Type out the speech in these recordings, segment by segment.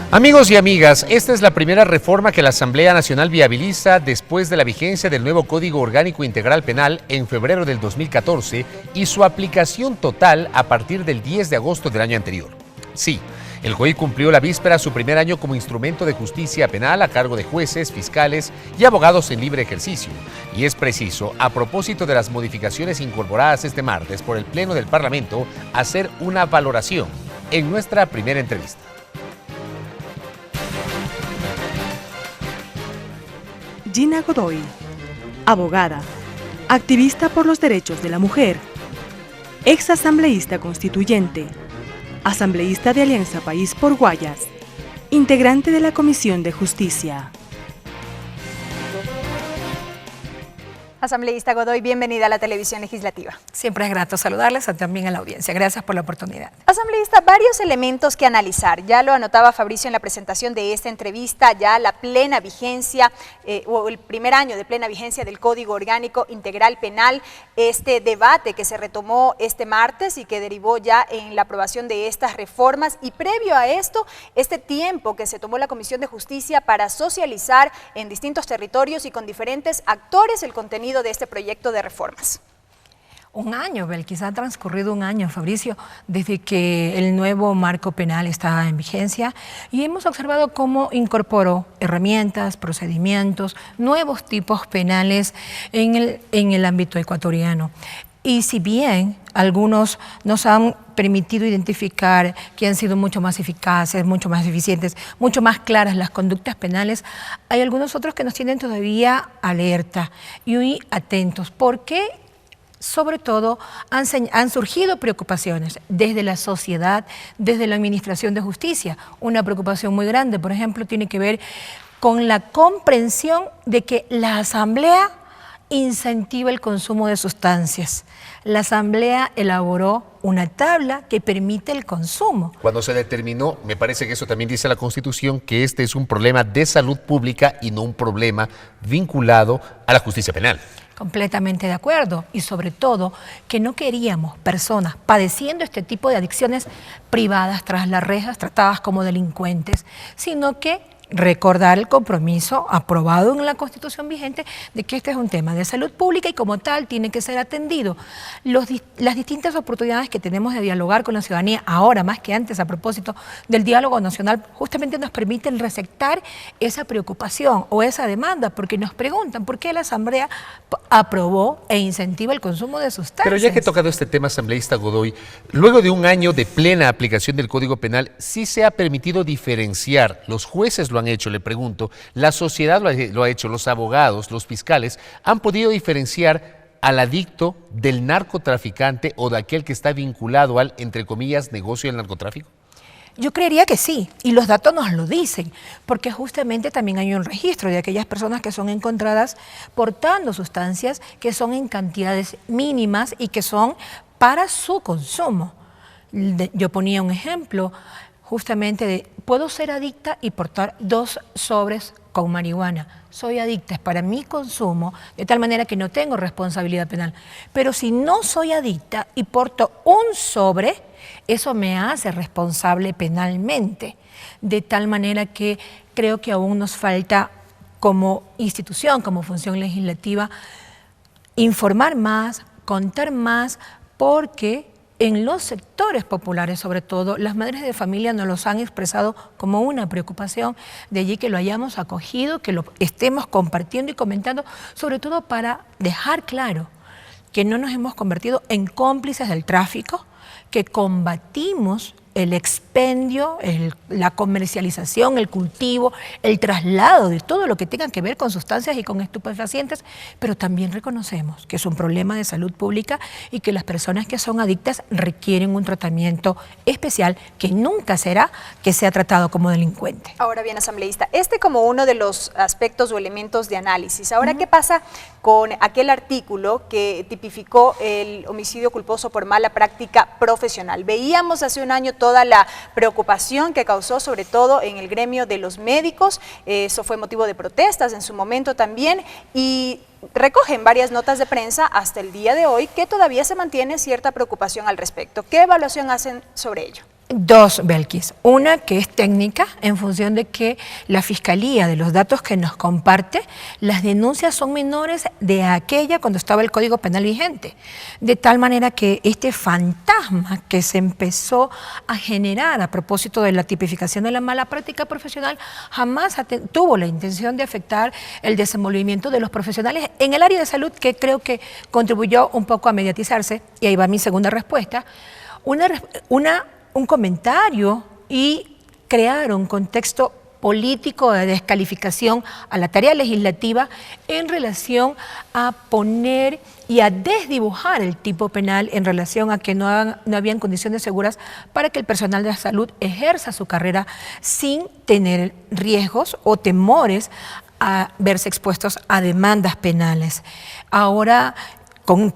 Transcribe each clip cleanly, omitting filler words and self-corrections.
Amigos y amigas, esta es la primera reforma que la Asamblea Nacional viabiliza después de la vigencia del nuevo Código Orgánico Integral Penal en febrero del 2014 y su aplicación total a partir del 10 de agosto del año anterior. Sí, el COI cumplió la víspera su primer año como instrumento de justicia penal a cargo de jueces, fiscales y abogados en libre ejercicio. Y es preciso, a propósito de las modificaciones incorporadas este martes por el Pleno del Parlamento, hacer una valoración en nuestra primera entrevista. Gina Godoy, abogada, activista por los derechos de la mujer, ex asambleísta constituyente, asambleísta de Alianza País por Guayas, integrante de la Comisión de Justicia. Asambleísta Godoy, bienvenida a la televisión legislativa. Siempre es grato saludarles también a la audiencia. Gracias por la oportunidad. Asambleísta, varios elementos que analizar. Ya lo anotaba Fabricio en la presentación de esta entrevista, ya la plena vigencia o el primer año de plena vigencia del Código Orgánico Integral Penal, este debate que se retomó este martes y que derivó ya en la aprobación de estas reformas y previo a esto, este tiempo que se tomó la Comisión de Justicia para socializar en distintos territorios y con diferentes actores el contenido de este proyecto de reformas. Un año, quizá ha transcurrido un año, Fabricio, desde que el nuevo marco penal está en vigencia y hemos observado cómo incorporó herramientas, procedimientos, nuevos tipos penales en el ámbito ecuatoriano. Y si bien algunos nos han permitido identificar que han sido mucho más eficaces, mucho más eficientes, mucho más claras las conductas penales, hay algunos otros que nos tienen todavía alerta y muy atentos, porque sobre todo han surgido preocupaciones desde la sociedad, desde la Administración de Justicia. Una preocupación muy grande, por ejemplo, tiene que ver con la comprensión de que la Asamblea incentiva el consumo de sustancias. La Asamblea elaboró una tabla que permite el consumo. Cuando se determinó, me parece que eso también dice la Constitución, que este es un problema de salud pública y no un problema vinculado a la justicia penal. Completamente de acuerdo, y sobre todo que no queríamos personas padeciendo este tipo de adicciones privadas tras las rejas, tratadas como delincuentes, sino que recordar el compromiso aprobado en la Constitución vigente de que este es un tema de salud pública y como tal tiene que ser atendido. Las distintas oportunidades que tenemos de dialogar con la ciudadanía, ahora más que antes a propósito del diálogo nacional, justamente nos permiten receptar esa preocupación o esa demanda, porque nos preguntan por qué la Asamblea aprobó e incentiva el consumo de sustancias. Pero ya que he tocado este tema, asambleísta Godoy, luego de un año de plena aplicación del Código Penal, sí se ha permitido diferenciar, los jueces lo han hecho, le pregunto, la sociedad lo ha hecho, los abogados, los fiscales, ¿han podido diferenciar al adicto del narcotraficante o de aquel que está vinculado al, entre comillas, negocio del narcotráfico? Yo creería que sí, y los datos nos lo dicen, porque justamente también hay un registro de aquellas personas que son encontradas portando sustancias que son en cantidades mínimas y que son para su consumo. Yo ponía un ejemplo justamente de, puedo ser adicta y portar 2 sobres con marihuana. Soy adicta, es para mi consumo, de tal manera que no tengo responsabilidad penal. Pero si no soy adicta y porto un sobre, eso me hace responsable penalmente. De tal manera que creo que aún nos falta como institución, como función legislativa, informar más, contar más, porque en los sectores populares, sobre todo, las madres de familia nos los han expresado como una preocupación, de allí que lo hayamos acogido, que lo estemos compartiendo y comentando, sobre todo para dejar claro que no nos hemos convertido en cómplices del tráfico, que combatimos el expendio, la comercialización, el cultivo, el traslado de todo lo que tenga que ver con sustancias y con estupefacientes, pero también reconocemos que es un problema de salud pública y que las personas que son adictas requieren un tratamiento especial que nunca será que sea tratado como delincuente. Ahora bien, asambleísta, como uno de los aspectos o elementos de análisis. Ahora, ¿qué pasa con aquel artículo que tipificó el homicidio culposo por mala práctica profesional? Veíamos hace un año toda la preocupación que causó, sobre todo en el gremio de los médicos. Eso fue motivo de protestas en su momento también, y recogen varias notas de prensa hasta el día de hoy que todavía se mantiene cierta preocupación al respecto. ¿Qué evaluación hacen sobre ello? Dos, Belkis. Una que es técnica, en función de que la Fiscalía, de los datos que nos comparte, las denuncias son menores de aquella cuando estaba el Código Penal vigente. De tal manera que este fantasma que se empezó a generar a propósito de la tipificación de la mala práctica profesional jamás tuvo la intención de afectar el desenvolvimiento de los profesionales en el área de salud, que creo que contribuyó un poco a mediatizarse. Y ahí va mi segunda respuesta. Un comentario y crear un contexto político de descalificación a la tarea legislativa en relación a poner y a desdibujar el tipo penal en relación a que no habían condiciones seguras para que el personal de la salud ejerza su carrera sin tener riesgos o temores a verse expuestos a demandas penales. Ahora,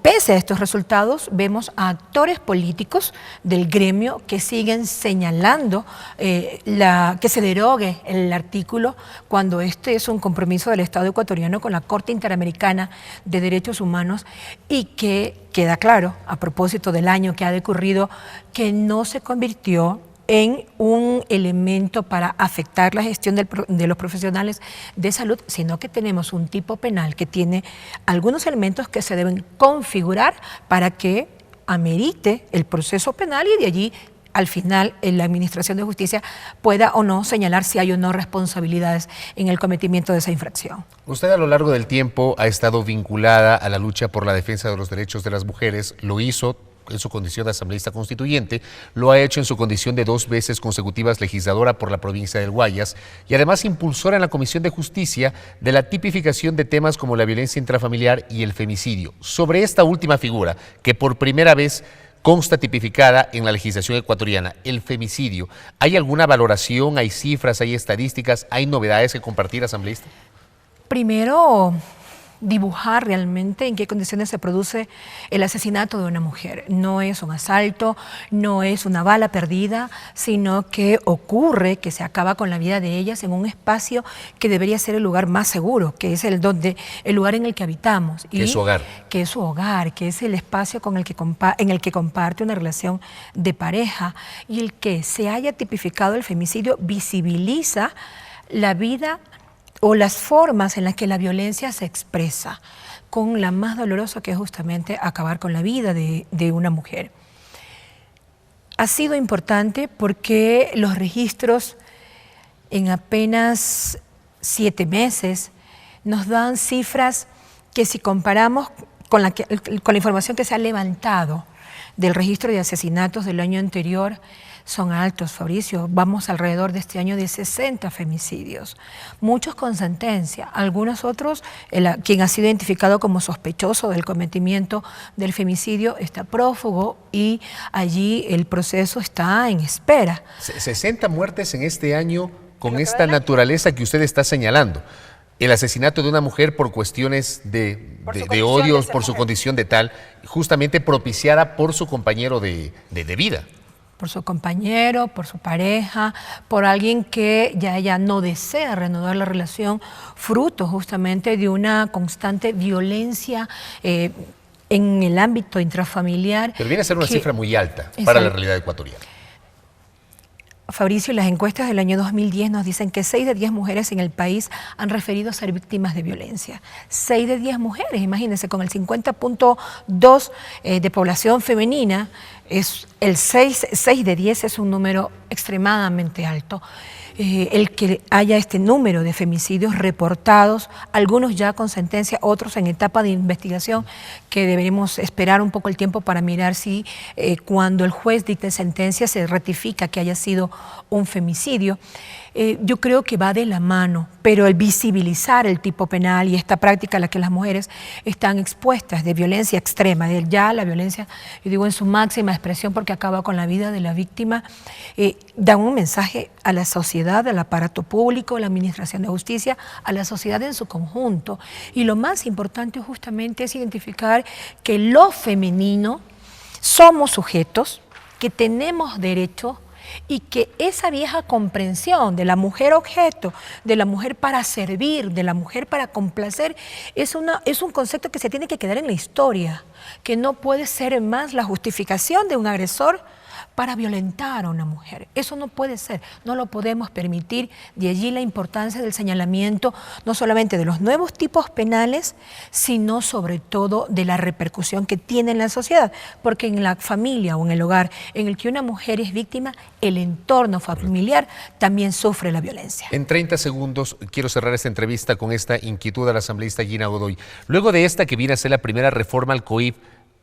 pese a estos resultados, vemos a actores políticos del gremio que siguen señalando que se derogue el artículo cuando este es un compromiso del Estado ecuatoriano con la Corte Interamericana de Derechos Humanos, y que queda claro, a propósito del año que ha decurrido, que no se convirtió en un elemento para afectar la gestión de los profesionales de salud, sino que tenemos un tipo penal que tiene algunos elementos que se deben configurar para que amerite el proceso penal, y de allí al final la Administración de Justicia pueda o no señalar si hay o no responsabilidades en el cometimiento de esa infracción. Usted a lo largo del tiempo ha estado vinculada a la lucha por la defensa de los derechos de las mujeres. Lo hizo en su condición de asambleísta constituyente, lo ha hecho en su condición de 2 veces consecutivas legisladora por la provincia del Guayas y además impulsora en la Comisión de Justicia de la tipificación de temas como la violencia intrafamiliar y el femicidio. Sobre esta última figura, que por primera vez consta tipificada en la legislación ecuatoriana, el femicidio, ¿hay alguna valoración, hay cifras, hay estadísticas, hay novedades que compartir, asambleísta? Primero, dibujar realmente en qué condiciones se produce el asesinato de una mujer. No es un asalto, no es una bala perdida, sino que ocurre que se acaba con la vida de ellas en un espacio que debería ser el lugar más seguro, que es el lugar en el que habitamos. Que es su hogar. Que es su hogar, que es el espacio en el que comparte una relación de pareja, y el que se haya tipificado el femicidio visibiliza la vida o las formas en las que la violencia se expresa, con la más dolorosa, que es justamente acabar con la vida de una mujer. Ha sido importante porque los registros en apenas 7 meses nos dan cifras que, si comparamos con la información que se ha levantado del registro de asesinatos del año anterior, son altos, Fabricio. Vamos alrededor de este año de 60 femicidios, muchos con sentencia, algunos otros, quien ha sido identificado como sospechoso del cometimiento del femicidio está prófugo, y allí el proceso está en espera. 60 muertes en este año con esta naturaleza que usted está señalando. El asesinato de una mujer por cuestiones de odios, por su condición de tal, justamente propiciada por su compañero de vida. Por su compañero, por su pareja, por alguien que ya no desea reanudar la relación, fruto justamente de una constante violencia en el ámbito intrafamiliar. Pero viene a ser una cifra muy alta para la realidad ecuatoriana. Fabricio, las encuestas del año 2010 nos dicen que 6 de 10 mujeres en el país han referido ser víctimas de violencia. 6 de 10 mujeres, imagínense, con el 50.2 de población femenina, el 6 de 10 es un número extremadamente alto. El que haya este número de femicidios reportados, algunos ya con sentencia, otros en etapa de investigación, que deberemos esperar un poco el tiempo para mirar si cuando el juez dicte sentencia se ratifica que haya sido un femicidio. Yo creo que va de la mano, pero el visibilizar el tipo penal y esta práctica a la que las mujeres están expuestas de violencia extrema, de ya la violencia, yo digo en su máxima expresión porque acaba con la vida de la víctima, da un mensaje a la sociedad, al aparato público, a la Administración de Justicia, a la sociedad en su conjunto. Y lo más importante justamente es identificar que lo femenino somos sujetos, que tenemos derecho, y que esa vieja comprensión de la mujer objeto, de la mujer para servir, de la mujer para complacer, es un concepto que se tiene que quedar en la historia, que no puede ser más la justificación de un agresor para violentar a una mujer. Eso no puede ser, no lo podemos permitir. De allí la importancia del señalamiento, no solamente de los nuevos tipos penales, sino sobre todo de la repercusión que tiene en la sociedad, porque en la familia o en el hogar en el que una mujer es víctima, el entorno familiar también sufre la violencia. En 30 segundos quiero cerrar esta entrevista con esta inquietud de la asambleísta Gina Godoy. Luego de esta que viene a ser la primera reforma al COIP,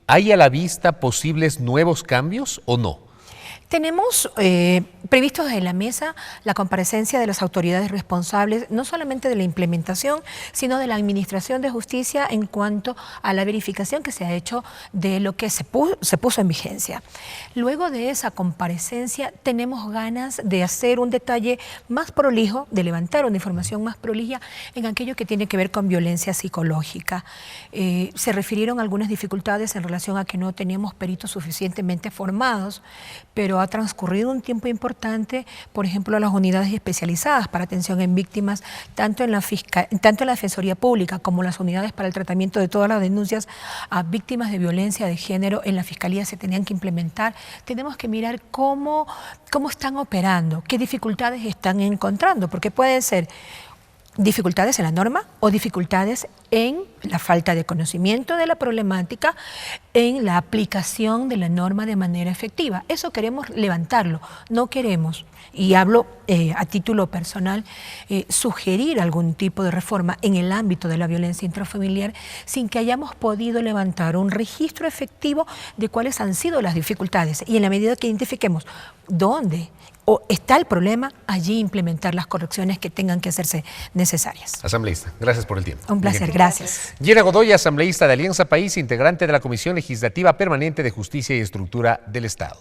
¿hay a la vista posibles nuevos cambios o no? Tenemos previstos en la mesa la comparecencia de las autoridades responsables, no solamente de la implementación, sino de la administración de justicia en cuanto a la verificación que se ha hecho de lo que se puso en vigencia. Luego de esa comparecencia tenemos ganas de hacer un detalle más prolijo, de levantar una información más prolija en aquello que tiene que ver con violencia psicológica. Se refirieron algunas dificultades en relación a que no teníamos peritos suficientemente formados, pero ha transcurrido un tiempo importante, por ejemplo, las unidades especializadas para atención en víctimas, tanto en la Defensoría Pública como las unidades para el tratamiento de todas las denuncias a víctimas de violencia de género en la Fiscalía se tenían que implementar. Tenemos que mirar cómo están operando, qué dificultades están encontrando, porque pueden ser dificultades en la norma o dificultades en la falta de conocimiento de la problemática, en la aplicación de la norma de manera efectiva. Eso queremos levantarlo, no queremos, y hablo a título personal, sugerir algún tipo de reforma en el ámbito de la violencia intrafamiliar sin que hayamos podido levantar un registro efectivo de cuáles han sido las dificultades y en la medida que identifiquemos dónde está el problema, allí implementar las correcciones que tengan que hacerse necesarias. Asambleísta, gracias por el tiempo. Un placer, gracias. Gina Godoy, asambleísta de Alianza País, integrante de la Comisión Legislativa Permanente de Justicia y Estructura del Estado.